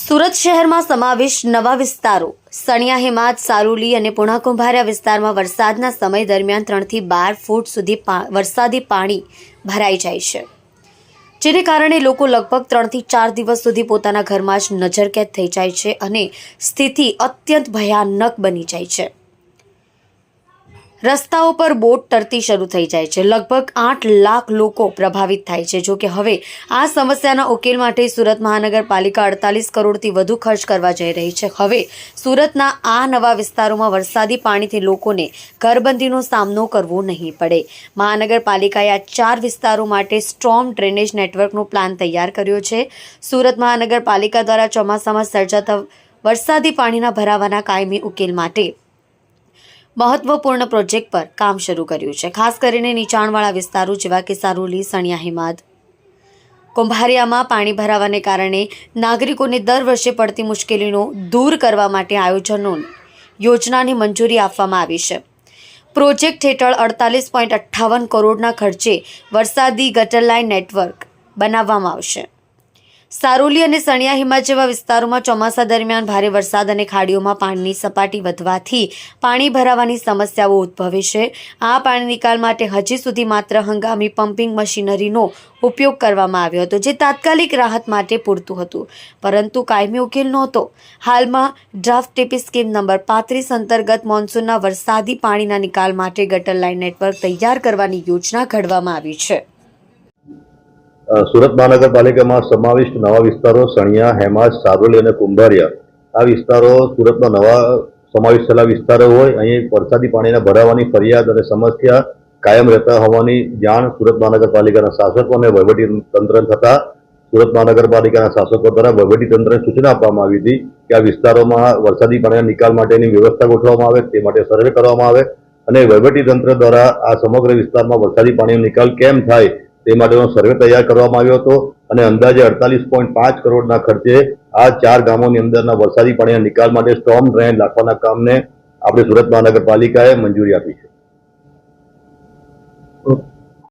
સુરત શહેરમાં સમાવેશ નવા વિસ્તારો સણિયા હેમાદ સારોલી અને પુણા કુંભારિયા વિસ્તારમાં વરસાદના સમય દરમિયાન 3 થી 12 ફૂટ સુધી વરસાદી પાણી ભરાઈ જાય છે, જેને કારણે લોકો લગભગ 3 થી 4 દિવસ સુધી પોતાના ઘરમાં જ નજરકેદ થઈ જાય છે અને સ્થિતિ અત્યંત ભયાનક બની જાય છે। રસ્તાઓ પર બોટ તરતી શરૂ થઈ જાય છે। લગભગ 8 લાખ લોકો પ્રભાવિત થાય છે। જો કે હવે આ સમસ્યાના ઉકેલ માટે સુરત મહાનગરપાલિકા 48 કરોડથી વધુ ખર્ચ કરવા જઈ રહી છે। હવે સુરતના આ નવા વિસ્તારોમાં વરસાદી પાણીથી લોકોને ઘરબંધીનો સામનો કરવો નહીં પડે। મહાનગરપાલિકાએ આ 4 વિસ્તારો માટે સ્ટ્રોમ ડ્રેનેજ નેટવર્કનો પ્લાન તૈયાર કર્યો છે। સુરત મહાનગરપાલિકા દ્વારા ચોમાસામાં સર્જાતા વરસાદી પાણીના ભરાવાના કાયમી ઉકેલ માટે મહત્વપૂર્ણ પ્રોજેક્ટ પર કામ શરૂ કર્યું છે। ખાસ કરીને નીચાણવાળા વિસ્તારો જેવા કે સારોલી, સણિયા હેમાદ, કુંભારિયામાં પાણી ભરાવાને કારણે નાગરિકોને દર વર્ષે પડતી મુશ્કેલીઓ દૂર કરવા માટે યોજનાને મંજૂરી આપવામાં આવી છે। પ્રોજેક્ટ હેઠળ 48.58 કરોડના ખર્ચે વરસાદી ગટર લાઇન નેટવર્ક બનાવવામાં આવશે। સારોલી અને સણિયા હિમાદ જેવા વિસ્તારોમાં ચોમાસા દરમિયાન ભારે વરસાદ અને ખાડીઓમાં પાણીની સપાટી વધવાથી પાણી ભરાવાની સમસ્યાઓ ઉદ્ભવે છે। આ પાણી નિકાલ માટે હજી સુધી માત્ર હંગામી પમ્પિંગ મશીનરીનો ઉપયોગ કરવામાં આવ્યો હતો, જે તાત્કાલિક રાહત માટે પૂરતું હતું, પરંતુ કાયમી ઉકેલ નહોતો। હાલમાં ડ્રાફ્ટ ટીપી સ્કીમ નંબર 35 અંતર્ગત મોન્સૂનના વરસાદી પાણીના નિકાલ માટે ગટર લાઇન નેટવર્ક તૈયાર કરવાની યોજના ઘડવામાં આવી છે। સુરત મહાનગરપાલિકામાં સમાવિષ્ટ નવા વિસ્તારો સણિયા, હેમાદ, સારોલી અને કુંભારિયા આ વિસ્તારો સુરતના નવા સમાવિષ્ટ થયેલા વિસ્તારો હોય। અહીં વરસાદી પાણીના ભરાવાની ફરિયાદ અને સમસ્યા કાયમ રહેતા હોવાની જાણ સુરત મહાનગરપાલિકાના શાસકો અને વહીવટી તંત્ર થતા સુરત મહાનગરપાલિકાના શાસકો દ્વારા વહીવટી તંત્રને સૂચના આપવામાં આવી હતી કે આ વિસ્તારોમાં વરસાદી પાણીના નિકાલ માટેની વ્યવસ્થા ગોઠવવામાં આવે, તે માટે સર્વે કરવામાં આવે અને વહીવટી તંત્ર દ્વારા આ સમગ્ર વિસ્તારમાં વરસાદી પાણીનો નિકાલ કેમ થાય તે માટેનો સર્વે તૈયાર કરવામાં આવ્યો હતો અને અંદાજે 48.5 કરોડના ખર્ચે આ 4 ગામોની અંદરના વરસાદી પાણીના નિકાલ માટે સ્ટોર્મ ડ્રેન નાખવાના કામને આપણે સુરત મહાનગરપાલિકાએ મંજૂરી આપી છે।